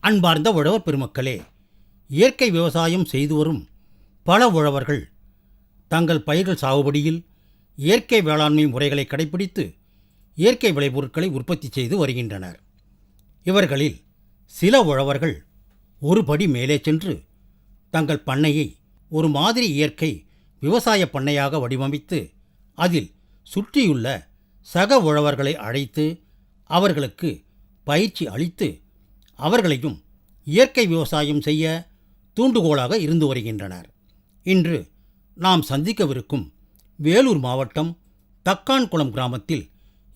அன்பார்ந்த உழவர் பெருமக்களே, இயற்கை விவசாயம் செய்து வரும் பல உழவர்கள் தங்கள் பயிர்கள் சாகுபடியில் இயற்கை வேளாண்மை முறைகளை கடைபிடித்து இயற்கை விளைபொருட்களை உற்பத்தி செய்து வருகின்றனர். இவர்களில் சில உழவர்கள் ஒரு படி மேலே சென்று தங்கள் பண்ணையை ஒரு மாதிரி இயற்கை விவசாய பண்ணையாக வடிவமைத்து அதில் சுற்றியுள்ள சக உழவர்களை அழைத்து அவர்களுக்கு பயிற்சி அளித்து அவர்களையும் இயற்கை விவசாயம் செய்ய தூண்டுகோலாக இருந்து வருகின்றனர். இன்று நாம் சந்திக்கவிருக்கும் வேலூர் மாவட்டம் தக்கான்குளம் கிராமத்தில்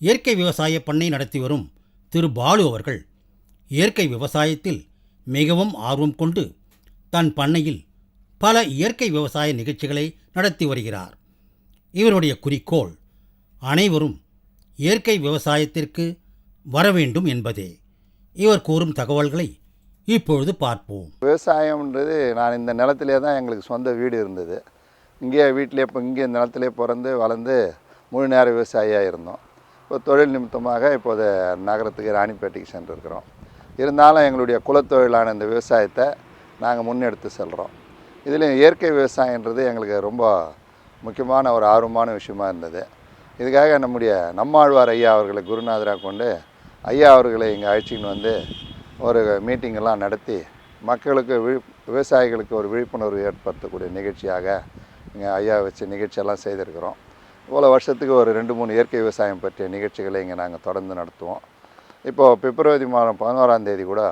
இயற்கை விவசாய பண்ணை நடத்தி வரும் திரு பாலு அவர்கள் இயற்கை விவசாயத்தில் மிகவும் ஆர்வம் கொண்டு தன் பண்ணையில் பல இயற்கை விவசாய நிகழ்ச்சிகளை நடத்தி வருகிறார். இவருடைய குறிக்கோள் அனைவரும் இயற்கை விவசாயத்திற்கு வர வேண்டும் என்பதே. இவர் கூறும் தகவல்களை இப்பொழுது பார்ப்போம். விவசாயம்ன்றது, நான் இந்த நிலத்திலே தான் எங்களுக்கு சொந்த வீடு இருந்தது. இங்கே வீட்டிலே இங்கே நிலத்திலே பிறந்து வளர்ந்து முழு நேர விவசாயியாக இருந்தோம். இப்போ தொழில் நிமித்தமாக இப்போது நகரத்துக்கு ராணிப்பேட்டைக்கு சென்றிருக்கிறோம். இருந்தாலும் எங்களுடைய குலத்தொழிலான இந்த விவசாயத்தை நாங்கள் முன்னெடுத்து செல்கிறோம். இதில் இயற்கை விவசாயன்றது எங்களுக்கு ரொம்ப முக்கியமான ஒரு ஆர்வமான விஷயமா இருந்தது. இதுக்காக நம்மாழ்வார் ஐயா அவர்களை குருநாதராக கொண்டு ஐயா அவர்களை இங்கே அழைச்சின்னு வந்து ஒரு மீட்டிங்கெல்லாம் நடத்தி மக்களுக்கு விவசாயிகளுக்கு ஒரு விழிப்புணர்வு ஏற்படுத்தக்கூடிய நிகழ்ச்சியாக இங்கே ஐயா வச்சு நிகழ்ச்சியெல்லாம் செய்திருக்கிறோம். இவ்வளோ வருஷத்துக்கு ஒரு 2-3 இயற்கை விவசாயம் பற்றிய நிகழ்ச்சிகளை இங்கே நாங்கள் தொடர்ந்து நடத்துவோம். இப்போது பிப்ரவரி மாதம் 11ஆம் தேதி கூட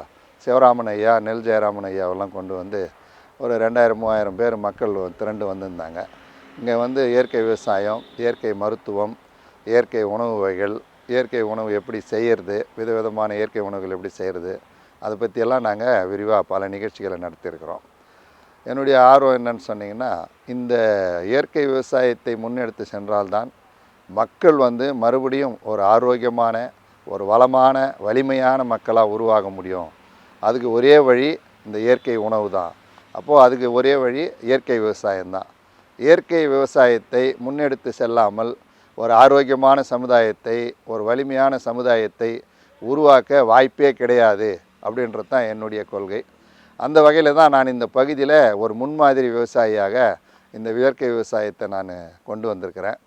சிவராமன் ஐயா, நெல் ஜெயராமன் ஐயாவெல்லாம் கொண்டு வந்து ஒரு 2000-3000 பேர் மக்கள் திரண்டு வந்திருந்தாங்க. இங்கே வந்து இயற்கை விவசாயம், இயற்கை மருத்துவம், இயற்கை உணவு வகைகள், இயற்கை உணவு எப்படி செய்கிறது, விதவிதமான இயற்கை உணவுகள் எப்படி செய்கிறது, அதை பற்றியெல்லாம் நாங்கள் விரிவாக பல நிகழ்ச்சிகளை நடத்தியிருக்கிறோம். என்னுடைய ஆர்வம் என்னன்னு சொன்னிங்கன்னா, இந்த இயற்கை விவசாயத்தை முன்னெடுத்து சென்றால்தான் மக்கள் வந்து மறுபடியும் ஒரு ஆரோக்கியமான, ஒரு வளமான, வலிமையான மக்களாக உருவாக முடியும். அதுக்கு ஒரே வழி இந்த இயற்கை உணவு தான். அப்போது அதுக்கு ஒரே வழி இயற்கை விவசாயம்தான். இயற்கை விவசாயத்தை முன்னெடுத்து செல்லாமல் ஒரு ஆரோக்கியமான சமுதாயத்தை, ஒரு வலிமையான சமுதாயத்தை உருவாக்க வாய்ப்பே கிடையாது அப்படின்றது தான் என்னுடைய கொள்கை. அந்த வகையில் தான் நான் இந்த பகுதியில் ஒரு முன்மாதிரி விவசாயியாக இந்த இயற்கை விவசாயத்தை நான் கொண்டு வந்திருக்கிறேன்.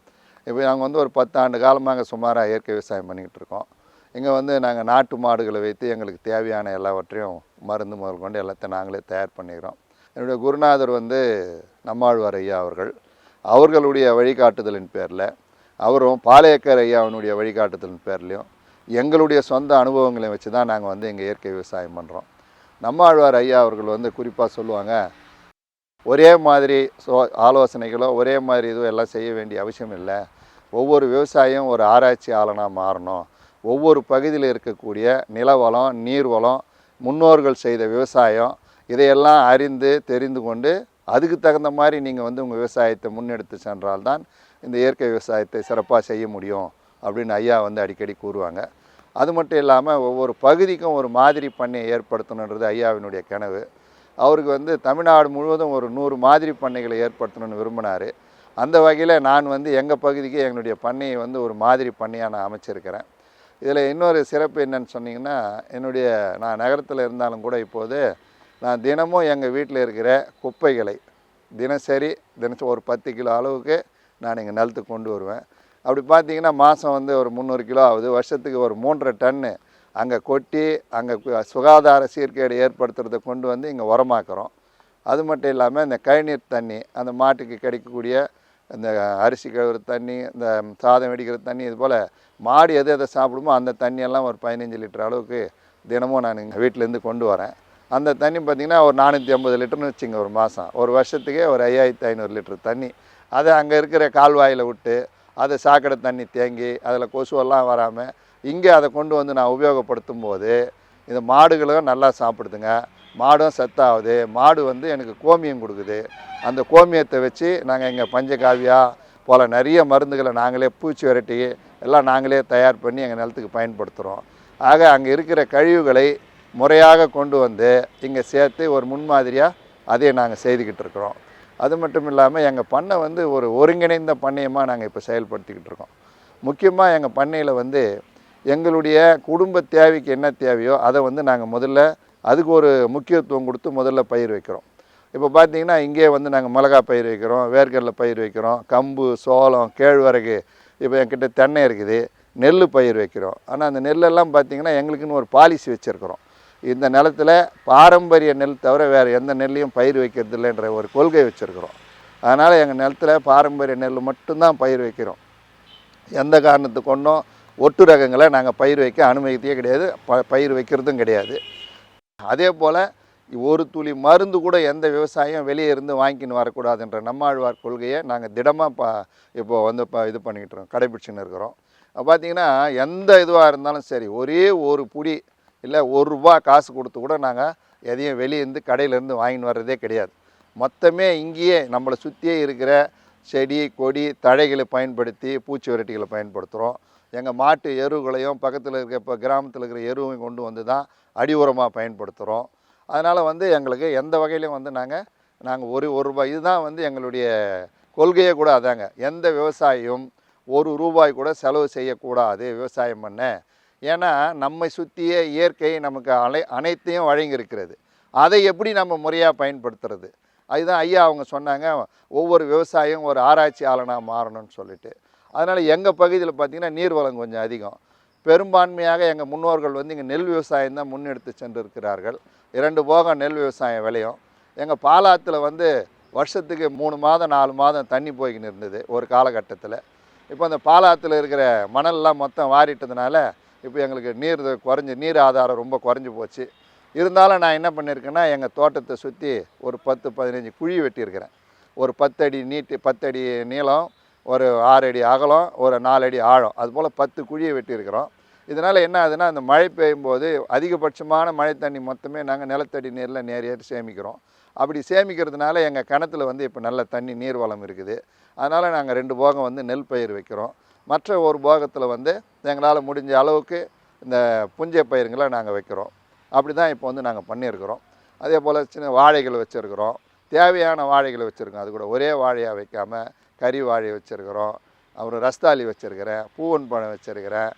இப்போ நாங்கள் வந்து ஒரு 10 ஆண்டு காலமாக சுமாராக இயற்கை விவசாயம் பண்ணிக்கிட்டு இருக்கோம். இங்கே வந்து நாங்கள் நாட்டு மாடுகளை வைத்து எங்களுக்கு தேவையான எல்லாவற்றையும் மருந்து முதல் கொண்டு எல்லாத்தையும் நாங்களே தயார் பண்ணிக்கிறோம். என்னுடைய குருநாதர் வந்து நம்மாழ்வார் ஐயா அவர்களுடைய வழிகாட்டுதலின் பேரில், அவரும் பாளையக்கர் ஐயாவினுடைய வழிகாட்டுதலின் பேர்லையும் எங்களுடைய சொந்த அனுபவங்களை வச்சு தான் நாங்கள் வந்து இங்கே இயற்கை விவசாயம் பண்ணுறோம். நம்மாழ்வார் ஐயா அவர்கள் வந்து குறிப்பாக சொல்லுவாங்க, ஒரே மாதிரி ஆலோசனைகளோ ஒரே மாதிரி இதுவும் எல்லாம் செய்ய வேண்டிய அவசியம் இல்லை. ஒவ்வொரு விவசாயம் ஒரு ஆராய்ச்சியாளனாக மாறணும். ஒவ்வொரு பகுதியில் இருக்கக்கூடிய நிலவளம், நீர்வளம், முன்னோர்கள் செய்த விவசாயம், இதையெல்லாம் அறிந்து தெரிந்து கொண்டு அதுக்கு தகுந்த மாதிரி நீங்கள் வந்து உங்கள் விவசாயத்தை முன்னெடுத்து சென்றால்தான் இந்த இயற்கை விவசாயத்தை சிறப்பாக செய்ய முடியும் அப்படின்னு ஐயா வந்து அடிக்கடி கூறுவாங்க. அது மட்டும் இல்லாமல் ஒவ்வொரு பகுதிக்கும் ஒரு மாதிரி பண்ணையை ஏற்படுத்தணுன்றது ஐயாவினுடைய கனவு. அவருக்கு வந்து தமிழ்நாடு முழுவதும் ஒரு 100 மாதிரி பண்ணைகளை ஏற்படுத்தணும்னு விரும்பினார். அந்த வகையில் நான் வந்து எங்கள் பகுதிக்கு எங்களுடைய பண்ணையை வந்து ஒரு மாதிரி பண்ணையாக நான் அமைச்சிருக்கிறேன். இதில் இன்னொரு சிறப்பு என்னன்னு சொன்னிங்கன்னா, நான் நகரத்தில் இருந்தாலும் கூட இப்போது நான் தினமும் எங்கள் வீட்டில் இருக்கிற குப்பைகளை தினசரி ஒரு 10 கிலோ அளவுக்கு நான் எங்கள் நிலத்துக்கு கொண்டு வருவேன். அப்படி பார்த்திங்கன்னா மாதம் வந்து ஒரு 300 கிலோ ஆகுது. வருஷத்துக்கு ஒரு 3.5 டன்னு அங்கே கொட்டி அங்கே சுகாதார சீர்கேடு ஏற்படுத்துறதை கொண்டு வந்து இங்கே உரமாக்குறோம். அது மட்டும் இல்லாமல் இந்த கழிநீர் தண்ணி, அந்த மாட்டுக்கு கிடைக்கக்கூடிய இந்த அரிசி கழுவுற தண்ணி, இந்த சாதம் வெடிக்கிற தண்ணி, இது போல் மாடு எதை சாப்பிடுமோ அந்த தண்ணியெல்லாம் ஒரு 15 லிட்டர் அளவுக்கு தினமும் நான் எங்கள் வீட்டிலேருந்து கொண்டு வரேன். அந்த தண்ணி பார்த்திங்கன்னா ஒரு 450 லிட்டர்னு வச்சுங்க ஒரு மாதம். ஒரு வருஷத்துக்கே ஒரு 5500 லிட்டர் தண்ணி. அதை அங்கே இருக்கிற கால்வாயில் விட்டு அதை சாக்கடை தண்ணி தேங்கி அதில் கொசுவெல்லாம் வராமல் இங்கே அதை கொண்டு வந்து நான் உபயோகப்படுத்தும் போது இந்த மாடுகளும் நல்லா சாப்பிடுதுங்க, மாடும் சத்தாகுது. மாடு வந்து எனக்கு கோமியம் கொடுக்குது. அந்த கோமியத்தை வச்சு நாங்கள் இங்கே பஞ்சகாவியா போல் நிறைய மருந்துகளை நாங்களே, பூச்சி விரட்டி எல்லாம் நாங்களே தயார் பண்ணி எங்கள் நிலத்துக்கு பயன்படுத்துகிறோம். ஆக அங்கே இருக்கிற கழிவுகளை முறையாக கொண்டு வந்து இங்கே சேர்த்து ஒரு முன்மாதிரியாக அதையே நாங்கள் செய்துக்கிட்டு இருக்கிறோம். அது மட்டும் இல்லாமல் எங்கள் பண்ணை வந்து ஒரு ஒருங்கிணைந்த பண்ணையமாக நாங்கள் இப்போ செயல்படுத்திக்கிட்டு இருக்கோம். முக்கியமாக எங்கள் பண்ணையில் வந்து எங்களுடைய குடும்ப தேவைக்கு என்ன தேவையோ அதை வந்து நாங்கள் முதல்ல அதுக்கு ஒரு முக்கியத்துவம் கொடுத்து முதல்ல பயிர் வைக்கிறோம். இப்போ பார்த்திங்கன்னா இங்கே வந்து நாங்கள் மிளகா பயிர் வைக்கிறோம், வேர்க்கடலை பயிர் வைக்கிறோம், கம்பு, சோளம், கேழ்வரகு, இப்போ என்கிட்ட தென்னை இருக்குது, நெல் பயிர் வைக்கிறோம். ஆனால் அந்த நெல்லெல்லாம் பார்த்திங்கன்னா எங்களுக்குன்னு ஒரு பாலிசி வச்சுருக்கிறோம். இந்த நிலத்தில் பாரம்பரிய நெல் தவிர வேறு எந்த நெல்லையும் பயிர் வைக்கிறது இல்லைன்ற ஒரு கொள்கை வச்சுருக்கிறோம். அதனால் எங்கள் நிலத்தில் பாரம்பரிய நெல் மட்டும்தான் பயிர் வைக்கிறோம். எந்த காரணத்துக்கு கொண்டும் ஒட்டு ரகங்களை நாங்கள் பயிர் வைக்க அனுமதியே கிடையாது, பயிர் வைக்கிறதும் கிடையாது. அதே போல் ஒரு துளி மருந்து கூட எந்த விவசாயம் வெளியே இருந்து வாங்கின்னு வரக்கூடாதுன்ற நம்மாழ்வார் கொள்கையை நாங்கள் திடமாக இப்போது வந்து இது பண்ணிக்கிட்டு இருக்கோம், கடைபிடிச்சின்னு இருக்கிறோம். பார்த்திங்கன்னா எந்த இதுவாக இருந்தாலும் சரி, ஒரே ஒரு புடி இல்லை ₹1 காசு கொடுத்து கூட நாங்கள் எதையும் வெளியேருந்து கடையிலேருந்து வாங்கின்னு வர்றதே கிடையாது. மொத்தமே இங்கேயே நம்மளை சுற்றியே இருக்கிற செடி கொடி தழைகளை பயன்படுத்தி பூச்சி விரட்டிகளை பயன்படுத்துகிறோம். எங்கள் மாட்டு எருவுகளையும் பக்கத்தில் இருக்க இப்போ கிராமத்தில் இருக்கிற எருவையும் கொண்டு வந்து தான் அடி உரமாக பயன்படுத்துகிறோம். அதனால் வந்து எங்களுக்கு எந்த வகையிலையும் வந்து நாங்கள் ₹1 இதுதான் வந்து எங்களுடைய கொள்கையே கூட அதாங்க. எந்த விவசாயியும் ₹1 கூட செலவு செய்யக்கூடாது விவசாயம் பண்ண. ஏன்னா நம்மை சுற்றியே இயற்கை நமக்கு அனைத்தையும் வழங்கியிருக்கிறது. அதை எப்படி நம்ம முறையாக பயன்படுத்துறது? அதுதான் ஐயா அவங்க சொன்னாங்க, ஒவ்வொரு விவசாயியும் ஒரு ஆராய்ச்சியாளனாக மாறணும்னு சொல்லிட்டு. அதனால் எங்கள் பகுதியில் பார்த்திங்கன்னா நீர்வளம் கொஞ்சம் அதிகம். பெரும்பான்மையாக எங்கள் முன்னோர்கள் வந்து இங்கே நெல் விவசாயம் தான் முன்னெடுத்து சென்றிருக்கிறார்கள். 2 போகம் நெல் விவசாயம் விளையும். எங்கள் பாலாத்தில் வந்து வருஷத்துக்கு 3 மாதம் 4 மாதம் தண்ணி போய்கின்னு இருந்தது ஒரு காலகட்டத்தில். இப்போ அந்த பாலாத்தில் இருக்கிற மணல்லாம் மொத்தம் வாரிட்டதுனால இப்போ எங்களுக்கு நீர் ஆதாரம் ரொம்ப குறைஞ்சி போச்சு. இருந்தாலும் நான் என்ன பண்ணியிருக்கேன்னா, எங்கள் தோட்டத்தை சுற்றி ஒரு 10-15 குழி வெட்டியிருக்கிறேன். ஒரு 10 அடி நீட்டு, 10 அடி நீளம், ஒரு 6 அடி அகலம், ஒரு 4 அடி ஆழம், அதுபோல் 10 குழியை வெட்டியிருக்கிறோம். இதனால் என்ன ஆகுதுன்னா, அந்த மழை பெய்யும்போது அதிகபட்சமான மழை தண்ணி மொத்தமே நாங்கள் நிலத்தடி நீரில் நேரேறி சேமிக்கிறோம். அப்படி சேமிக்கிறதுனால எங்கள் கிணத்துல வந்து இப்போ நல்ல தண்ணி நீர் வளம் இருக்குது. அதனால் நாங்கள் 2 போகம் வந்து நெல் பயிர் வைக்கிறோம். மற்ற ஒரு போகத்தில் வந்து எங்களால் முடிஞ்ச அளவுக்கு இந்த புஞ்சை பயிருங்களை நாங்கள் வைக்கிறோம். அப்படி தான் இப்போ வந்து நாங்கள் பண்ணியிருக்கிறோம். அதே போல் சின்ன வாழைகள் வச்சுருக்கிறோம், தேவையான வாழைகளை வச்சுருக்கோம். அது கூட ஒரே வாழையாக வைக்காமல் கறி வாழை வச்சுருக்கிறோம், அப்புறம் ரஸ்தாளி வச்சுருக்கிறேன், பூவன் பழம் வச்சுருக்கிறேன்,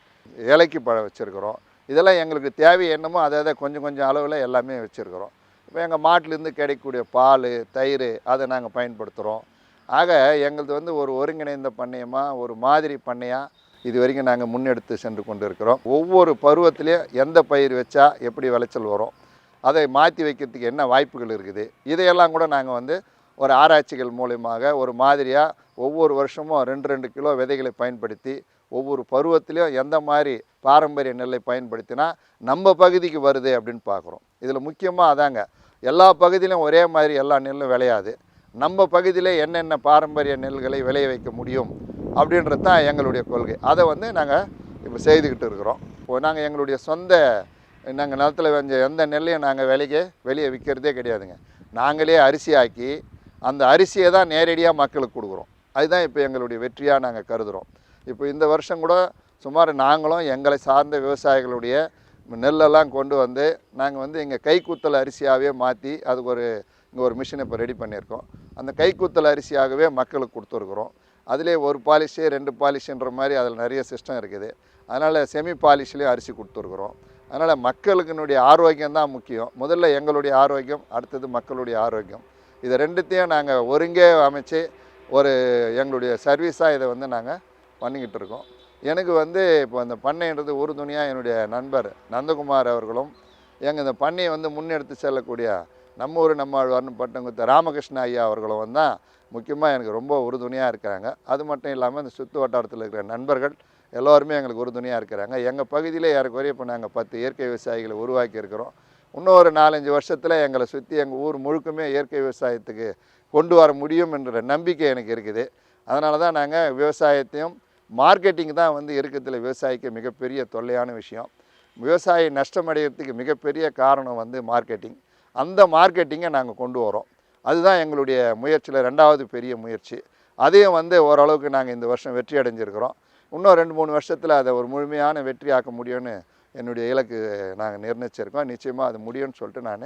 இலக்கி பழம் வச்சுருக்கிறோம். இதெல்லாம் எங்களுக்கு தேவை என்னமோ அதை கொஞ்சம் கொஞ்சம் அளவில் எல்லாமே வச்சுருக்கிறோம். இப்போ எங்கள் மாட்டிலேருந்து கிடைக்கக்கூடிய பால், தயிர் அதை நாங்கள் பயன்படுத்துகிறோம். ஆக எங்களது வந்து ஒரு ஒருங்கிணைந்த பண்ணையமாக, ஒரு மாதிரி பண்ணையாக இது வரைக்கும் நாங்கள் முன்னெடுத்து சென்று கொண்டு இருக்கிறோம். ஒவ்வொரு பருவத்திலையும் எந்த பயிர் வச்சா எப்படி விளைச்சல் வரும், அதை மாற்றி வைக்கிறதுக்கு என்ன வாய்ப்புகள் இருக்குது, இதையெல்லாம் கூட நாங்கள் வந்து ஒரு ஆராய்ச்சிகள் மூலமாக ஒரு மாதிரியாக ஒவ்வொரு வருஷமும் 2-2 கிலோ விதைகளை பயன்படுத்தி ஒவ்வொரு பருவத்திலையும் எந்த மாதிரி பாரம்பரிய நெல்லை பயன்படுத்தினா நம்ம பகுதிக்கு வருது அப்படின்னு பார்க்குறோம். இதில் முக்கியமாக அதாங்க, எல்லா பகுதியிலும் ஒரே மாதிரி எல்லா நெல்லும் விளையாது. நம்ம பகுதியில் என்னென்ன பாரம்பரிய நெல்களை விளைய வைக்க முடியும் அப்படின்றது தான் எங்களுடைய கொள்கை. அதை வந்து நாங்கள் இப்போ செய்துக்கிட்டு இருக்கிறோம். இப்போ நாங்கள் எங்களுடைய நாங்கள் நிலத்தில் வெஞ்ச எந்த நெல்லையும் நாங்கள் வெளியே விற்கிறதே கிடையாதுங்க. நாங்களே அரிசி ஆக்கி அந்த அரிசியை தான் நேரடியாக மக்களுக்கு கொடுக்குறோம். அதுதான் இப்போ எங்களுடைய வெற்றியாக நாங்கள் கருதுகிறோம். இப்போ இந்த வருஷம் கூட சுமார் நாங்களும் எங்களை சார்ந்த விவசாயிகளுடைய நெல்லெல்லாம் கொண்டு வந்து நாங்கள் வந்து எங்கள் கைக்குத்தல் அரிசியாகவே மாற்றி அதுக்கு இங்கே ஒரு மிஷினை இப்போ ரெடி பண்ணியிருக்கோம். அந்த கைக்குத்தல் அரிசியாகவே மக்களுக்கு கொடுத்துருக்குறோம். அதிலே 1 பாலிஷு 2 பாலிஷுன்ற மாதிரி அதில் நிறைய சிஸ்டம் இருக்குது. அதனால் செமி பாலிஷ்லேயும் அரிசி கொடுத்துருக்குறோம். அதனால் மக்களுக்குனுடைய ஆரோக்கியம் தான் முக்கியம். முதல்ல எங்களுடைய ஆரோக்கியம், அடுத்தது மக்களுடைய ஆரோக்கியம். இதை 2த்தையும் நாங்கள் ஒருங்கே அமைச்சு எங்களுடைய சர்வீஸாக இதை வந்து நாங்கள் பண்ணிக்கிட்டு இருக்கோம். எனக்கு வந்து இப்போ அந்த பண்ணைன்றது உறுதுணையாக என்னுடைய நண்பர் நந்தகுமார் அவர்களும், இந்த பண்ணையை வந்து முன்னெடுத்து செல்லக்கூடிய நம்ம ஊர் நம்மாழ்வார்னு பட்டம் கொடுத்த ராமகிருஷ்ண ஐயா அவர்களும் தான் முக்கியமாக எனக்கு ரொம்ப உறுதுணையாக இருக்கிறாங்க. அது மட்டும் இல்லாமல் இந்த சுற்று வட்டாரத்தில் இருக்கிற நண்பர்கள் எல்லோருமே எங்களுக்கு உறுதுணையாக இருக்கிறாங்க. எங்கள் பகுதியில் ஏறக்குறைய இப்போ நாங்கள் 10 இயற்கை விவசாயிகளை உருவாக்கி இருக்கிறோம். இன்னும் ஒரு 4-5 வருஷத்தில் எங்களை சுற்றி எங்கள் ஊர் முழுக்குமே இயற்கை விவசாயத்துக்கு கொண்டு வர முடியும் என்ற நம்பிக்கை எனக்கு இருக்குது. அதனால தான் நாங்கள் விவசாயத்தையும் மார்க்கெட்டிங் தான் வந்து இருக்கிறதுல விவசாயிக்கு மிகப்பெரிய தொல்லையான விஷயம். விவசாயி நஷ்டமடைகிறதுக்கு மிகப்பெரிய காரணம் வந்து மார்க்கெட்டிங். அந்த மார்க்கெட்டிங்கை நாங்கள் கொண்டு வரோம். அதுதான் எங்களுடைய முயற்சியில் 2வது பெரிய முயற்சி. அதையும் வந்து ஓரளவுக்கு நாங்கள் இந்த வருஷம் வெற்றி அடைஞ்சிருக்கிறோம். இன்னும் 2-3 வருஷத்தில் அதை ஒரு முழுமையான வெற்றியாக்க முடியும்னு என்னுடைய இலக்கு நாங்கள் நிர்ணயிச்சிருக்கோம். நிச்சயமாக அது முடியும்னு சொல்லிட்டு நான்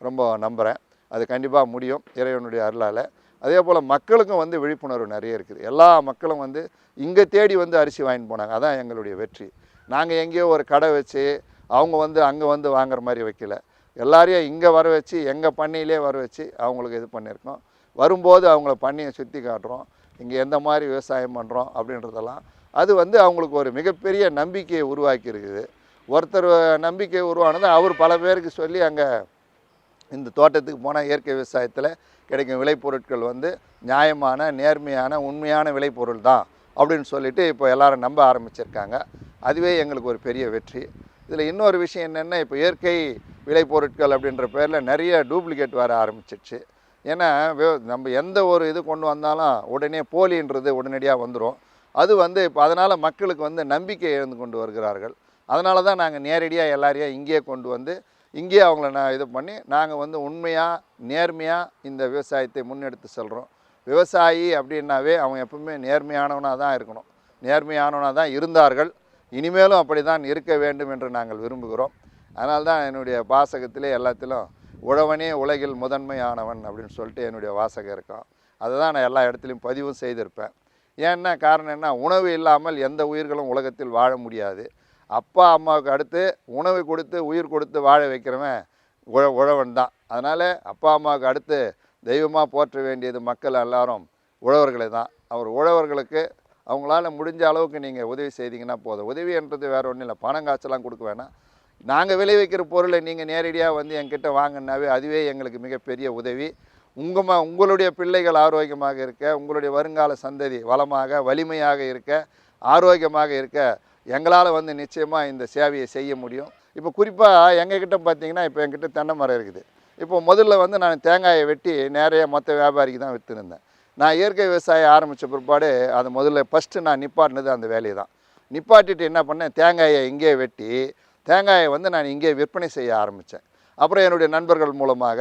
ரொம்ப நம்புகிறேன். அது கண்டிப்பாக முடியும் இறைவனுடைய அருளால். அதே போல் மக்களுக்கும் வந்து விழிப்புணர்வு நிறைய இருக்குது. எல்லா மக்களும் வந்து இங்கே தேடி வந்து அரிசி வாங்கிட்டு போனாங்க. அதான் எங்களுடைய வெற்றி. நாங்கள் எங்கேயோ ஒரு கடை வச்சு அவங்க வந்து அங்கே வந்து வாங்குற மாதிரி வைக்கல. எல்லாரையும் இங்கே வர வச்சு எங்கள் பண்ணையிலே வர வச்சு அவங்களுக்கு இது பண்ணியிருக்கோம். வரும்போது அவங்கள பண்ணையை சுற்றி காட்டுறோம், இங்கே எந்த மாதிரி விவசாயம் பண்ணுறோம் அப்படின்றதெல்லாம். அது வந்து அவங்களுக்கு ஒரு மிகப்பெரிய நம்பிக்கையை உருவாக்கி இருக்குது. ஒருத்தர் நம்பிக்கை உருவானது அவர் பல பேருக்கு சொல்லி அங்கே இந்த தோட்டத்துக்கு போனால் இயற்கை விவசாயத்தில் கிடைக்கும் விளைபொருட்கள் வந்து நியாயமான, நேர்மையான, உண்மையான விளைபொருள் தான் அப்படின்னு சொல்லிட்டு இப்போ எல்லாரும் நம்ப ஆரம்பிச்சிருக்காங்க. அதுவே எங்களுக்கு ஒரு பெரிய வெற்றி. இதில் இன்னொரு விஷயம் என்னென்னா, இப்போ இயற்கை விளைபொருட்கள் அப்படின்ற பேரில் நிறைய டூப்ளிகேட் வர ஆரம்பிச்சிடுச்சு. ஏன்னா நம்ம எந்த ஒரு இது கொண்டு வந்தாலும் உடனே போலின்றது உடனடியாக வந்துடும். அது வந்து இப்போ அதனால் மக்களுக்கு வந்து நம்பிக்கை இழந்து கொண்டு வருகிறார்கள். அதனால தான் நாங்கள் நேரடியாக எல்லாரையும் இங்கேயே கொண்டு வந்து இங்கேயே அவங்கள இது பண்ணி நாங்கள் வந்து உண்மையாக, நேர்மையாக இந்த விவசாயத்தை முன்னெடுத்து செல்கிறோம். விவசாயி அப்படின்னாவே அவன் எப்பவுமே நேர்மையானவனாக தான் இருக்கணும். நேர்மையானவனாக தான் இருந்தார்கள், இனிமேலும் அப்படி தான் இருக்க வேண்டும் என்று நாங்கள் விரும்புகிறோம். அதனால தான் என்னுடைய வாசகத்திலே எல்லாத்திலும் உழவனே உலகில் முதன்மையானவன் அப்படின்னு சொல்லிட்டு என்னுடைய வாசகம் இருக்கும். அதை தான் நான் எல்லா இடத்துலையும் பதிவும் செய்திருப்பேன். ஏன்னா காரணம் என்ன, உணவு இல்லாமல் எந்த உயிர்களும் உலகத்தில் வாழ முடியாது. அப்பா அம்மாவுக்கு அடுத்து உணவு கொடுத்து உயிர் கொடுத்து வாழ வைக்கிறவன் உழவன் தான். அதனால் அப்பா அம்மாவுக்கு அடுத்து தெய்வமாக போற்ற வேண்டியது மக்கள் எல்லாரும் உழவர்களை தான். அவர் உழவர்களுக்கு அவங்களால முடிஞ்ச அளவுக்கு நீங்கள் உதவி செய்தீங்கன்னா போதும். உதவின்றது வேறு ஒன்றும் இல்லை, பணம் காசெல்லாம் கொடுக்க வேணாம். நாங்கள் விளைவிக்கிற பொருளை நீங்கள் நேரடியாக வந்து என்கிட்ட வாங்கினாவே அதுவே எங்களுக்கு மிகப்பெரிய உதவி. உங்களுடைய பிள்ளைகள் ஆரோக்கியமாக இருக்க, உங்களுடைய வருங்கால சந்ததி வளமாக வலிமையாக இருக்க, ஆரோக்கியமாக இருக்க எங்களால் வந்து நிச்சயமாக இந்த சேவையை செய்ய முடியும். இப்போ குறிப்பாக எங்ககிட்ட பார்த்தீங்கன்னா, இப்போ என்கிட்ட தென்னை மரம் இருக்குது. இப்போ முதல்ல வந்து நான் தேங்காயை வெட்டி நிறைய மொத்த வியாபாரிக்கு தான் விற்றுருந்தேன். நான் இயற்கை விவசாயம் ஆரம்பித்த பிற்பாடு அதை முதல்ல ஃபஸ்ட்டு நான் நிப்பாட்டினது அந்த வேலையை தான். நிப்பாட்டிட்டு என்ன பண்ணேன், தேங்காயை இங்கே வெட்டி தேங்காயை வந்து நான் இங்கே விற்பனை செய்ய ஆரம்பித்தேன். அப்புறம் என்னுடைய நண்பர்கள் மூலமாக,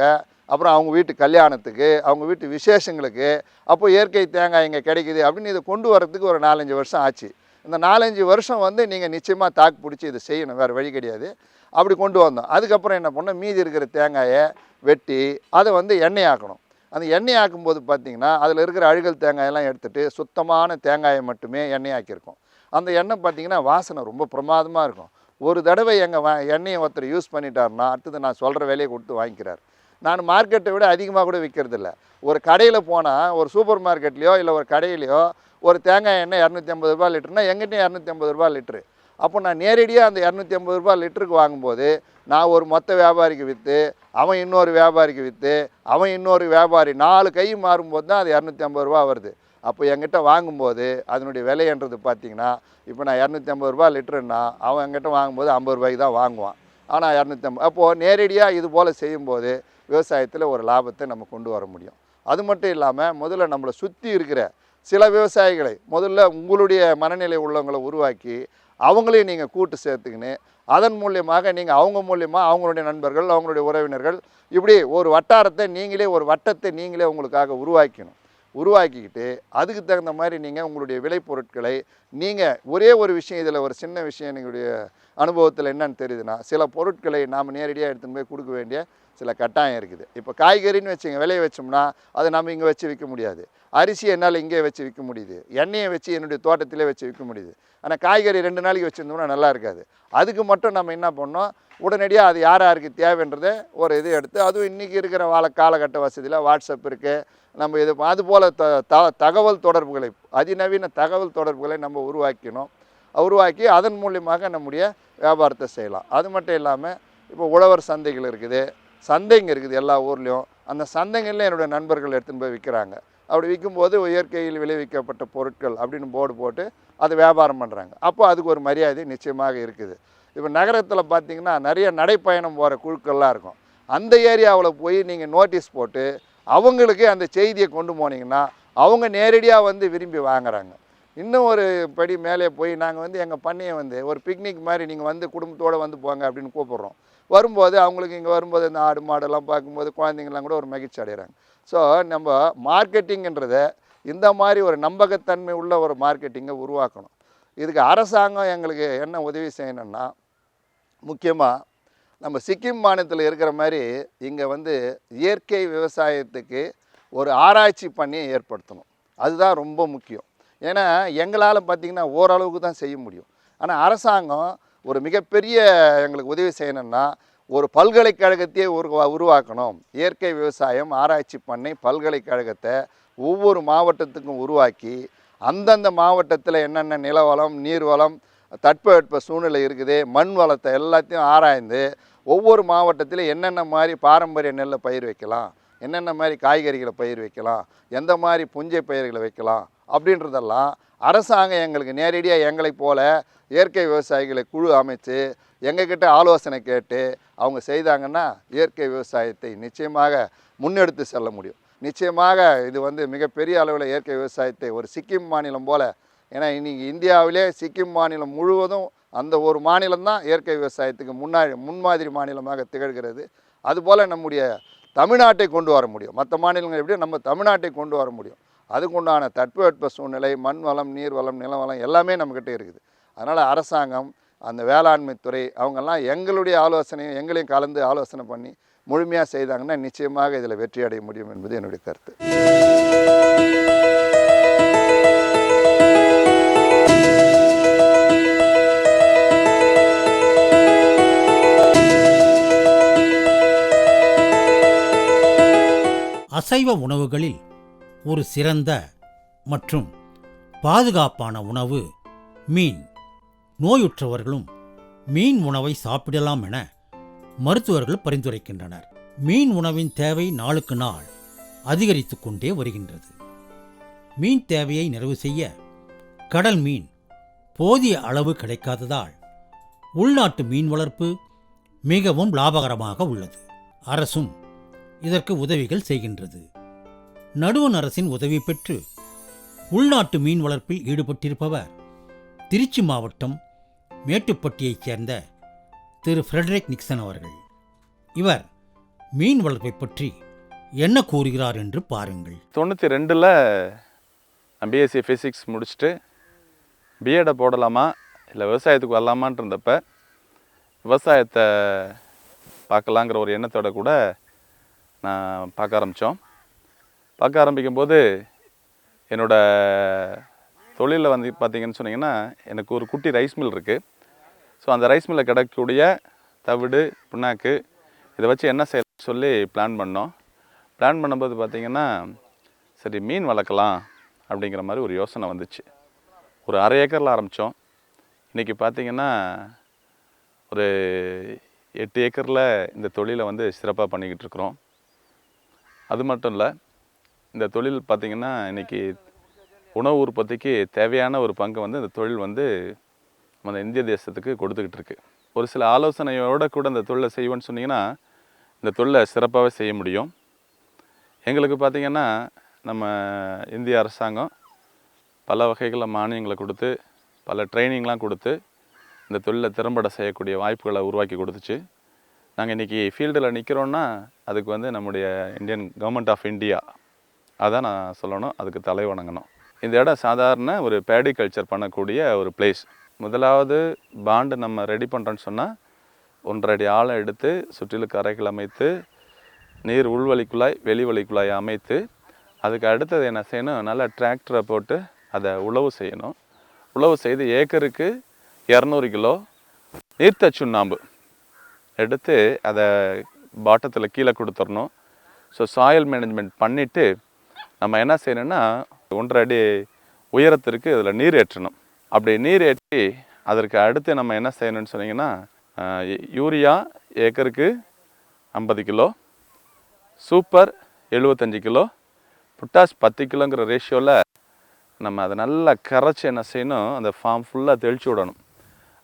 அப்புறம் அவங்க வீட்டு கல்யாணத்துக்கு, அவங்க வீட்டு விசேஷங்களுக்கு, அப்போ இயற்கை தேங்காய் இங்கே கிடைக்குது அப்படின்னு இதை கொண்டு வரதுக்கு ஒரு 4-5 வருஷம் ஆச்சு. இந்த 4-5 வருஷம் வந்து நீங்கள் நிச்சயமாக தாக்கு பிடிச்சி இதை செய்யணும், வேறு வழி கிடையாது. அப்படி கொண்டு வந்தோம். அதுக்கப்புறம் என்ன பண்ணோம், மீதி இருக்கிற தேங்காயை வெட்டி அதை வந்து எண்ணெய் ஆக்கணும். அந்த எண்ணெய் ஆக்கும்போது பார்த்திங்கன்னா அதில் இருக்கிற அழுகல் தேங்காயெல்லாம் எடுத்துகிட்டு சுத்தமான தேங்காயை மட்டுமே எண்ணெய் ஆக்கியிருக்கோம். அந்த எண்ணெய் பார்த்திங்கன்னா வாசனை ரொம்ப பிரமாதமாக இருக்கும். ஒரு தடவை எங்கள் எண்ணெயை ஒருத்தர் யூஸ் பண்ணிட்டாருன்னா அடுத்தது நான் சொல்கிற விலையை கொடுத்து வாங்கிக்கிறார். நான் மார்க்கெட்டை விட அதிகமாக கூட விற்கிறதில்ல. ஒரு கடையில் போனால், ஒரு சூப்பர் மார்க்கெட்லேயோ இல்லை ஒரு கடையிலையோ ஒரு தேங்காய் எண்ணெய் 250 ரூபா லிட்டருனா எங்கிட்டையும் 250 ரூபா லிட்ரு. அப்போ நான் நேரடியாக அந்த 250 ரூபா லிட்டருக்கு வாங்கும்போது நான் ஒரு மொத்த வியாபாரிக்கு விற்று, அவன் இன்னொரு வியாபாரிக்கு விற்று, அவன் இன்னொரு வியாபாரி 4 கை மாறும்போது தான் அது 250 ரூபா வருது. அப்போ என்கிட்ட வாங்கும்போது அதனுடைய விலைன்றது பார்த்திங்கன்னா, இப்போ நான் 250 ரூபா லிட்டருன்னா அவன் என்கிட்ட வாங்கும்போது 50 ரூபாய்க்கு தான் வாங்குவான். ஆனால் 250. அப்போது நேரடியாக இது போல் செய்யும்போது விவசாயத்தில் ஒரு லாபத்தை நம்ம கொண்டு வர முடியும். அது மட்டும் இல்லாமல் முதல்ல நம்மளை சுற்றி இருக்கிற சில விவசாயிகளை முதல்ல உங்களுடைய மனநிலை உள்ளவங்களை உருவாக்கி அவங்களையும் நீங்கள் கூட்டு சேர்த்துக்கின்னு அதன் மூலியமாக நீங்கள் அவங்க மூலியமாக அவங்களுடைய நண்பர்கள், அவங்களுடைய உறவினர்கள், இப்படி ஒரு வட்டாரத்தை நீங்களே, ஒரு வட்டத்தை நீங்களே உங்களுக்காக உருவாக்கணும். உருவாக்கிக்கிட்டு அதுக்கு தகுந்த மாதிரி நீங்கள் உங்களுடைய விளைபொருட்களை நீங்கள் ஒரே ஒரு விஷயம், இதில் ஒரு சின்ன விஷயம் எங்களுடைய அனுபவத்தில் என்னன்னு தெரியுதுன்னா, சில பொருட்களை நாம் நேரடியாக எடுத்துன்னு போய் கொடுக்க வேண்டிய சில கட்டாயம் இருக்குது. இப்போ காய்கறின்னு வச்சுங்க விளைய வச்சோம்னா அதை நம்ம இங்கே வச்சு விற்க முடியாது. அரிசி என்னால் இங்கே வச்சு விற்க முடியுது, எண்ணெயை வச்சு என்னுடைய தோட்டத்திலே வச்சு விற்க முடியுது. ஆனால் காய்கறி 2 நாளைக்கு வச்சுருந்தோம்னா நல்லா இருக்காது. அதுக்கு மட்டும் நம்ம என்ன பண்ணோம், உடனடியாக அது யார் யாருக்கு தேவைன்றதை ஒரு இது எடுத்து, அதுவும் இன்றைக்கி இருக்கிற காலகட்ட வசதியில் வாட்ஸ்அப் இருக்குது, நம்ம இது அதுபோல் தகவல் தொடர்புகளை, அதிநவீன தகவல் தொடர்புகளை நம்ம உருவாக்கி அதன் மூலியமாக நம்முடைய வியாபாரத்தை செய்யலாம். அது மட்டும் இல்லாமல் இப்போ உழவர் சந்தைகள் இருக்குது, சந்தைங்க இருக்குது எல்லா ஊர்லேயும். அந்த சந்தைங்களில் என்னுடைய நண்பர்கள் எடுத்துன்னு போய் விற்கிறாங்க. அப்படி விற்கும்போது இயற்கையில் விளைவிக்கப்பட்ட பொருட்கள் அப்படின்னு போர்டு போட்டு அதை வியாபாரம் பண்ணுறாங்க. அப்போ அதுக்கு ஒரு மரியாதை நிச்சயமாக இருக்குது. இப்போ நகரத்தில் பார்த்திங்கன்னா நிறைய நடைப்பயணம் போகிற குழுக்கள்லாம் இருக்கும். அந்த ஏரியாவில் போய் நீங்கள் நோட்டீஸ் போட்டு அவங்களுக்கு அந்த செய்தியை கொண்டு போனீங்கன்னா அவங்க நேரடியாக வந்து விரும்பி வாங்குறாங்க. இன்னும் ஒரு படி மேலே போய் நாங்கள் வந்து எங்கள் பண்ணையை வந்து ஒரு பிக்னிக் மாதிரி நீங்கள் வந்து குடும்பத்தோடு வந்து போங்க அப்படின்னு கூப்பிட்றோம். வரும்போது அவங்களுக்கு இங்கே வரும்போது இந்த ஆடு மாடெல்லாம் பார்க்கும்போது குழந்தைங்கள்லாம் கூட ஒரு மகிழ்ச்சி அடைகிறாங்க. ஸோ நம்ம மார்க்கெட்டிங்கன்றதை இந்த மாதிரி ஒரு நம்பகத்தன்மை உள்ள ஒரு மார்க்கெட்டிங்கை உருவாக்கணும். இதுக்கு அரசாங்கம் எங்களுக்கு என்ன உதவி செய்யணும்னா, முக்கியமாக நம்ம சிக்கிம் மாநிலத்தில் இருக்கிற மாதிரி இங்கே வந்து இயற்கை விவசாயத்துக்கு ஒரு ஆராய்ச்சி பண்ணி ஏற்படுத்தணும். அதுதான் ரொம்ப முக்கியம். ஏன்னா எங்களால் பார்த்திங்கன்னா ஓரளவுக்கு தான் செய்ய முடியும். ஆனால் அரசாங்கம் ஒரு மிகப்பெரிய எங்களுக்கு உதவி செய்யணும்னா ஒரு பல்கலைக்கழகத்தையே உருவாக்கணும். இயற்கை விவசாயம் ஆராய்ச்சி பண்ணை பல்கலைக்கழகத்தை ஒவ்வொரு மாவட்டத்துக்கும் உருவாக்கி, அந்தந்த மாவட்டத்தில் என்னென்ன நிலவளம், நீர்வளம், தட்பவெட்ப சூழ்நிலை இருக்குது, மண் வளத்தை எல்லாத்தையும் ஆராய்ந்து ஒவ்வொரு மாவட்டத்திலும் என்னென்ன மாதிரி பாரம்பரிய நெல்லை பயிர் வைக்கலாம், என்னென்ன மாதிரி காய்கறிகளை பயிர் வைக்கலாம், எந்த மாதிரி புஞ்சை பயிர்களை வைக்கலாம் அப்படின்றதெல்லாம் அரசாங்கம் எங்களுக்கு நேரடியாக எங்களைப் போல இயற்கை விவசாயிகளை குழு அமைச்சு எங்ககிட்ட ஆலோசனை கேட்டு அவங்க செய்தாங்கன்னா இயற்கை விவசாயத்தை நிச்சயமாக முன்னெடுத்து செல்ல முடியும். நிச்சயமாக இது மிகப்பெரிய அளவில் இயற்கை விவசாயத்தை ஒரு சிக்கிம் மாநிலம் போல், ஏன்னா இன்றைக்கி இந்தியாவிலே சிக்கிம் மாநிலம் முழுவதும் அந்த ஒரு மாநிலம்தான் இயற்கை விவசாயத்துக்கு முன்மாதிரி மாநிலமாக திகழ்கிறது. அதுபோல் நம்முடைய தமிழ்நாட்டை கொண்டு வர முடியும். மற்ற மாநிலங்கள் எப்படி நம்ம தமிழ்நாட்டை கொண்டு வர முடியும். அதுக்குண்டான தட்பவெட்ப சூழ்நிலை, மண் வளம், நீர் வளம், நிலவளம் எல்லாமே நம்மக்கிட்ட இருக்குது. அதனால் அரசாங்கம், அந்த வேளாண்மை துறை அவங்கெல்லாம் எங்களுடைய ஆலோசனையும் எங்களையும் கலந்து ஆலோசனை பண்ணி முழுமையாக செய்தாங்கன்னா நிச்சயமாக இதில் வெற்றி அடைய முடியும் என்பது என்னுடைய கருத்து. அசைவ உணவுகளில் ஒரு சிறந்த மற்றும் பாதுகாப்பான உணவு மீன். நோயுற்றவர்களும் மீன் உணவை சாப்பிடலாம் என மருத்துவர்கள் பரிந்துரைக்கின்றனர். மீன் உணவின் தேவை நாளுக்கு நாள் அதிகரித்து கொண்டே வருகின்றது. மீன் தேவையை நிறைவு செய்ய கடல் மீன் போதிய அளவு கிடைக்காததால் உள்நாட்டு மீன் வளர்ப்பு மிகவும் லாபகரமாக உள்ளது. அரசும் இதற்கு உதவிகள் செய்கின்றது. நடுவண் அரசின் உதவி பெற்று உள்நாட்டு மீன் வளர்ப்பில் ஈடுபட்டிருப்பவர் திருச்சி மாவட்டம் மேட்டுப்பட்டியைச் சேர்ந்த திரு ஃப்ரெட்ரிக் நிக்சன் அவர்கள். இவர் மீன் வளர்ப்பை பற்றி என்ன கூறுகிறார் என்று பாருங்கள். 92ல் நான் பிஎஸ்சி ஃபிசிக்ஸ் முடிச்சுட்டு பிஎடை போடலாமா இல்லை விவசாயத்துக்கு வரலாமான் இருந்தப்ப விவசாயத்தை பார்க்கலாங்கிற ஒரு எண்ணத்தோட கூட நான் பார்க்க ஆரம்பிக்கும்போது என்னோடய தொழிலில் பார்த்திங்கன்னு சொன்னிங்கன்னா எனக்கு ஒரு குட்டி ரைஸ் மில் இருக்குது. ஸோ அந்த ரைஸ் மில்லில் கிடைக்கக்கூடிய தவிடு, புண்ணாக்கு இதை வச்சு என்ன செய்யலாம்னு சொல்லி பிளான் பண்ணும்போது பார்த்திங்கன்னா சரி மீன் வளர்க்கலாம் அப்படிங்கிற மாதிரி ஒரு யோசனை வந்துச்சு. ஒரு 1/2 ஏக்கரில் ஆரம்பித்தோம். இன்றைக்கி பார்த்திங்கன்னா ஒரு 8 ஏக்கரில் இந்த தொழிலை சிறப்பாக பண்ணிக்கிட்டு இருக்கிறோம். அது மட்டும் இல்லை, இந்த தொழில் பார்த்திங்கன்னா இன்றைக்கி உணவு உற்பத்திக்கு தேவையான ஒரு பங்கு இந்த தொழில் நம்ம இந்திய தேசத்துக்கு கொடுத்துக்கிட்டு இருக்கு. ஒரு சில ஆலோசனையோடு கூட இந்த தொழிலை செய்வோன்னு சொன்னிங்கன்னா இந்த தொழிலை சிறப்பாகவே செய்ய முடியும். எங்களுக்கு பார்த்திங்கன்னா நம்ம இந்திய அரசாங்கம் பல வகைகளில் மானியங்களை கொடுத்து பல ட்ரைனிங்லாம் கொடுத்து இந்த தொழிலை திறம்பட செய்யக்கூடிய வாய்ப்புகளை உருவாக்கி கொடுத்துச்சு. நாங்கள் இன்றைக்கி ஃபீல்டில் நிற்கிறோன்னா அதுக்கு நம்முடைய இந்தியன் கவர்மெண்ட் ஆஃப் இந்தியா அதான் நான் சொல்லணும், அதுக்கு தலை வணங்கணும். இந்த இடம் சாதாரண ஒரு பேடி கல்ச்சர் பண்ணக்கூடிய ஒரு பிளேஸ். முதலாவது பாண்டு நம்ம ரெடி பண்ணுறோன்னு சொன்னால் 1.5 அடி ஆழம் எடுத்து சுற்றிலும் கரைகள் அமைத்து நீர் உள்வழிக்குழாய் வெளிவழிக்குழாய் அமைத்து அதுக்கு அடுத்தது என்ன செய்யணும், நல்லா டிராக்டரை போட்டு அதை உழவு செய்யணும். உழவு செய்து ஏக்கருக்கு 200 கிலோ நீர்த்த சுண்ணாம்பு எடுத்து அதை பாட்டத்தில் கீழே கொடுத்துடணும். ஸோ சாயில் மேனேஜ்மெண்ட் பண்ணிவிட்டு நம்ம என்ன செய்யணும்னா 1.5 அடி உயரத்திற்கு அதில் நீர் ஏற்றணும். அப்படி நீர் ஏற்றி அதற்கு அடுத்து நம்ம என்ன செய்யணும்னு சொன்னிங்கன்னா யூரியா ஏக்கருக்கு 50 கிலோ, சூப்பர் 75 கிலோ, பொட்டாஷ் 10 கிலோங்கிற ரேஷியோவில் நம்ம அதை நல்லா கரைச்சி என்ன செய்யணும், அந்த ஃபார்ம் ஃபுல்லாக தெளித்து விடணும்.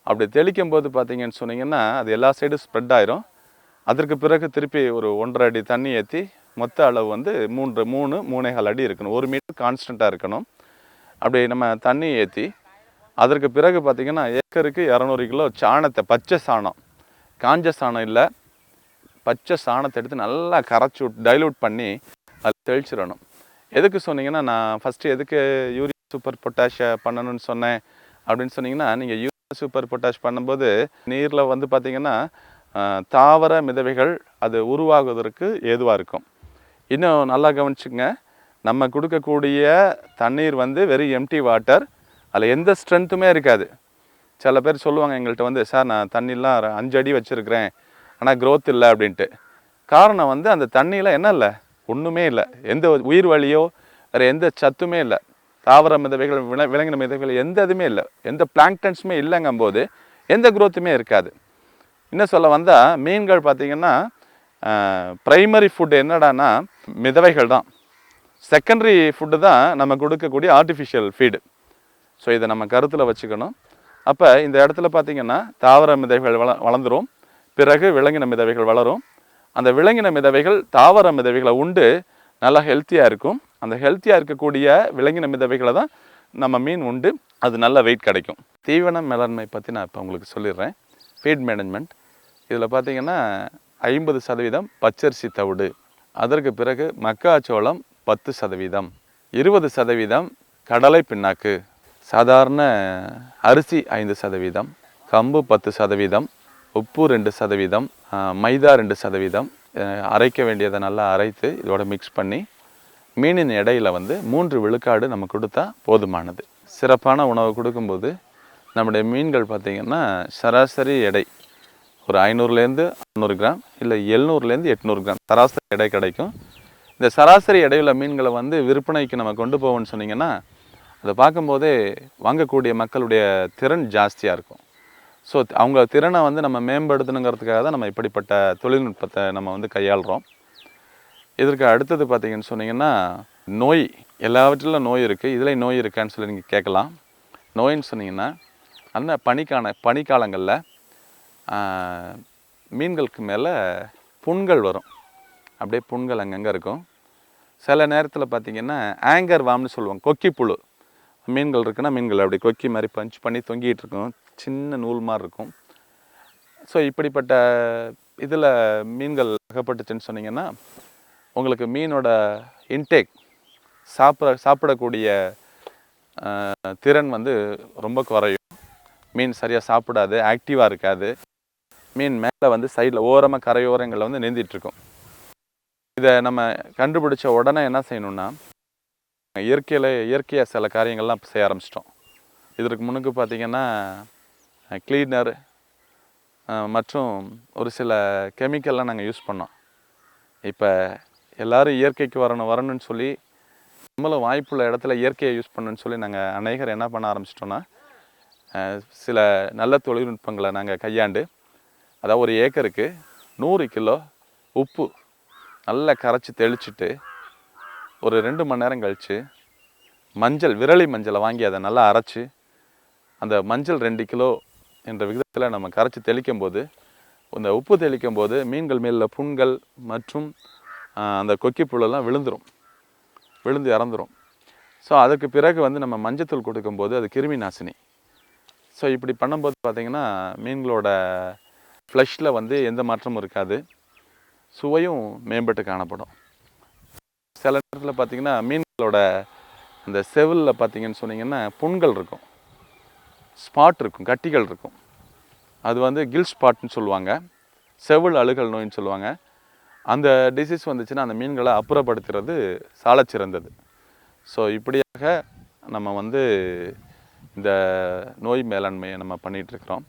அப்படி தெளிக்கும் போது பார்த்திங்கன்னு சொன்னிங்கன்னா அது எல்லா சைடும் ஸ்ப்ரெட் ஆயிரும். அதற்கு பிறகு திருப்பி ஒரு 1.5 அடி தண்ணி ஏற்றி மொத்த அளவு 3.5 அடி இருக்கணும். 1 மீட்டர் கான்ஸ்டண்ட்டாக இருக்கணும். அப்படி நம்ம தண்ணி ஏற்றி அதற்கு பிறகு பார்த்திங்கன்னா ஏக்கருக்கு 200 கிலோ சாணத்தை, பச்சை சாணம், காஞ்ச சாணம் இல்லை, பச்சை சாணத்தை எடுத்து நல்லா கரைச்சி டைலூட் பண்ணி அது தெளிச்சிடணும். எதுக்கு சொன்னீங்கன்னா, நான் ஃபஸ்ட்டு எதுக்கு யூரியா சூப்பர் பொட்டாஷை பண்ணணும்னு சொன்னேன் அப்படின்னு சொன்னிங்கன்னா, நீங்கள் யூரியா சூப்பர் பொட்டாஷ் பண்ணும்போது நீரில் பார்த்திங்கன்னா தாவர மிதவைகள் அது உருவாகுவதற்கு ஏதுவாக இருக்கும். இன்னும் நல்லா கவனிச்சுங்க, நம்ம கொடுக்கக்கூடிய தண்ணீர் வெறும் எம்டி வாட்டர், அதில் எந்த ஸ்ட்ரென்த்துமே இருக்காது. சில பேர் சொல்லுவாங்க எங்கள்கிட்ட சார் நான் தண்ணிலாம் 5 அடி வச்சுருக்கிறேன் ஆனால் growth இல்லை அப்படின்ட்டு. காரணம் வந்து அந்த தண்ணியில் என்ன இல்லை, ஒன்றுமே இல்லை, எந்த உயிர் வழியோ வேறு எந்த சத்துமே இல்லை, தாவர மிதவைகள் விலங்கின மிதவைகள் எந்த இதுவுமே இல்லை, எந்த பிளாங்க்டன்ஸுமே இல்லைங்கும்போது எந்த growthமே இருக்காது. இன்னும் சொல்ல வந்தால் மீன்கள் பார்த்திங்கன்னா ப்ரைமரி ஃபுட்டு என்னடானா மிதவைகள் தான், செகண்டரி ஃபுட்டு தான் நம்ம கொடுக்கக்கூடிய ஆர்டிஃபிஷியல் ஃபீடு. ஸோ இதை நம்ம கருத்தில் வச்சுக்கணும். அப்போ இந்த இடத்துல பார்த்திங்கன்னா தாவர மிதவைகள் வளர்ந்துடும், பிறகு விலங்கின மிதவைகள் வளரும். அந்த விலங்கின மிதவைகள் தாவர மிதவைகளை உண்டு நல்லா ஹெல்த்தியாக இருக்கும். அந்த ஹெல்த்தியாக இருக்கக்கூடிய விலங்கின மிதவைகளை தான் நம்ம மீன் உண்டு, அது நல்ல வெயிட் கிடைக்கும். தீவன மேலாண்மை பற்றி நான் இப்போ உங்களுக்கு சொல்லிடுறேன். ஃபீட் மேனேஜ்மெண்ட் இதில் பார்த்திங்கன்னா 50% பச்சரிசி தவிடு, அதற்கு பிறகு மக்காச்சோளம் 10%, 20% கடலை பிண்ணாக்கு, சாதாரண அரிசி 5%, கம்பு 10%, உப்பு 2%, மைதா 2%, அரைக்க வேண்டியதை நல்லா அரைத்து இதோட மிக்ஸ் பண்ணி மீனின் எடையில் வந்து 3 விழுக்காடு நம்ம கொடுத்தா போதுமானது. சிறப்பான உணவு கொடுக்கும்போது நம்முடைய மீன்கள் பார்த்திங்கன்னா சராசரி எடை ஒரு 500லேருந்து 600 கிராம் இல்லை 700லேருந்து 800 கிராம் சராசரி எடை கிடைக்கும். இந்த சராசரி எடையுள்ள மீன்களை வந்து விற்பனைக்கு நம்ம கொண்டு போவோம்னு சொன்னிங்கன்னா அதை பார்க்கும்போதே வாங்கக்கூடிய மக்களுடைய திறன் ஜாஸ்தியாக இருக்கும். ஸோ அவங்க திறனை வந்து நம்ம மேம்படுத்தணுங்கிறதுக்காக தான் நம்ம இப்படிப்பட்ட தொழில்நுட்பத்தை நம்ம வந்து கையாளுறோம். இதற்கு அடுத்தது பார்த்திங்கன்னு சொன்னிங்கன்னா நோய், எல்லாவற்றிலும் நோய் இருக்குது, இதில் நோய் இருக்கான்னு சொல்லி நீங்கள் கேட்கலாம். நோயின்னு சொன்னிங்கன்னா அந்த பனிக்காலங்களில் மீன்களுக்கு மேலே புண்கள் வரும், அப்படியே புண்கள் அங்கங்கே இருக்கும். சில நேரத்தில் பார்த்திங்கன்னா ஆங்கர் வாம்னு சொல்லுவாங்க, கொக்கி புழு. மீன்கள் இருக்குன்னா மீன்கள் அப்படி கொக்கி மாதிரி பஞ்ச் பண்ணி தொங்கிட்டு இருக்கும், சின்ன நூல் மாதிரி இருக்கும். ஸோ இப்படிப்பட்ட இதில் மீன்கள் அகப்பட்டுச்சுன்னு சொன்னிங்கன்னா உங்களுக்கு மீனோட இன்டேக் சாப்பிடக்கூடிய திறன் வந்து ரொம்ப குறையும். மீன் சரியாக சாப்பிடாது, ஆக்டிவாக இருக்காது. மீன் மேலே வந்து சைடில் ஓரமாக கரையோரங்களில் வந்து நீந்திட்டுருக்கும். இதை நம்ம கண்டுபிடிச்ச உடனே என்ன செய்யணும்னா இயற்கையாக சில காரியங்கள்லாம் செய்ய ஆரம்பிச்சிட்டோம். இதற்கு முன்னுக்கு பார்த்திங்கன்னா கிளீனர் மற்றும் ஒரு சில கெமிக்கல்லாம் நாங்கள் யூஸ் பண்ணோம். இப்போ எல்லோரும் இயற்கைக்கு வரணும்னு சொல்லி நம்மளும் வாய்ப்புள்ள இடத்துல இயற்கையை யூஸ் பண்ணணுன்னு சொல்லி நாங்கள் அநேகர் என்ன பண்ண ஆரம்பிச்சிட்டோன்னா சில நல்ல தொழில்நுட்பங்களை நாங்கள் கையாண்டு, அதாவது ஒரு ஏக்கருக்கு 100 கிலோ உப்பு நல்லா கரைச்சி தெளிச்சிட்டு ஒரு 2 மணி நேரம் கழித்து மஞ்சள், விரலி மஞ்சளை வாங்கி அதை நல்லா அரைச்சி அந்த மஞ்சள் 2 கிலோ என்ற விகிதத்தில் நம்ம கரைச்சி தெளிக்கும் போது, அந்த உப்பு தெளிக்கும் போது மீன்கள் மேலே புண்கள் மற்றும் அந்த கொக்கி புழெல்லாம் விழுந்து இறந்துடும். ஸோ அதுக்கு பிறகு வந்து நம்ம மஞ்சத்தூள் கொடுக்கும்போது அது கிருமி நாசினி. ஸோ இப்படி பண்ணும்போது பார்த்திங்கன்னா மீன்களோட ஃப்ளஷில் வந்து எந்த மாற்றமும் இருக்காது, சுவையும் மேம்பட்டு காணப்படும். சில நேரத்தில் பார்த்திங்கன்னா மீன்களோட அந்த செவிலில் பார்த்திங்கன்னு சொன்னிங்கன்னா புண்கள் இருக்கும், ஸ்பாட் இருக்கும், கட்டிகள் இருக்கும். அது வந்து கில் ஸ்பாட்னு சொல்லுவாங்க, செவில் அழுகல் நோயின்னு சொல்லுவாங்க. அந்த டிசீஸ் வந்துச்சுன்னா அந்த மீன்களை அப்புறப்படுத்துறது சாலச் சிறந்தது. ஸோ இப்படியாக நம்ம வந்து இந்த நோய் மேலாண்மையை நம்ம பண்ணிகிட்ருக்குறோம்.